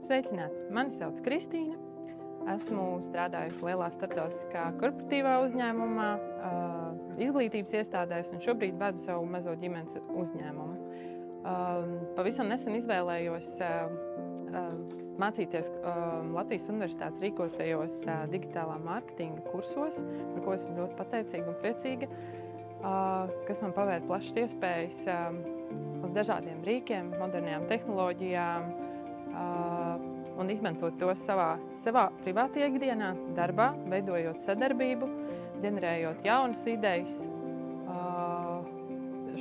Sveicināti! Mani sauc Kristīna. Esmu strādājusi lielā starptautiskā korporatīvā uzņēmumā, izglītības iestādēs un šobrīd vadu savu mazo ģimenes uzņēmumu. Pavisam nesen izvēlējos mācīties Latvijas Universitātes rīkotajos digitālā mārketinga kursos, par ko esmu ļoti pateicīga un priecīga, kas man pavēra plašas iespējas uz dažādiem rīkiem, modernajām tehnoloģijām un izmantot to savā privātajā ikdienā, darbā, veidojot sadarbību, ģenerējot jaunas idejas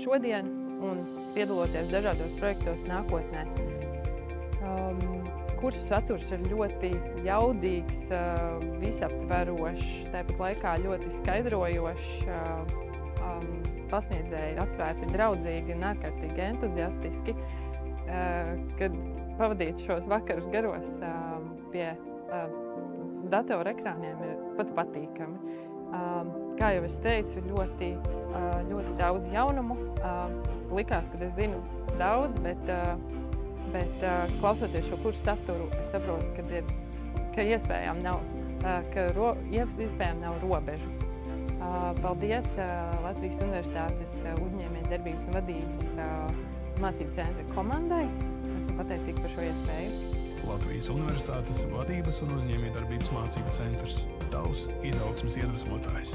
šodien un piedaloties dažādos projektos nākotnē. Kursu saturs ir ļoti jaudīgs, visaptverošs, tāpat laikā ļoti skaidrojošs, pasniedzēji atvērti, draudzīgi un ārkārtīgi entuziastiski, kad pavadīt šos vakarus garos pie datora ekrāniem ir pat patīkami. Kā jau es teicu, ļoti daudz jaunumu. Likās, ka es zinu daudz, bet klausoties šo kursu saturu, es saprotu, ka iespējām nav robežu. Paldies Latvijas Universitātes uzņēmējdarbības un vadības mācību centra komandai. Esmu pateicīga par šo iespēju. Latvijas Universitātes vadības un uzņēmējdarbības mācību centrs. Tavs izaugsmes iedvesmotājs.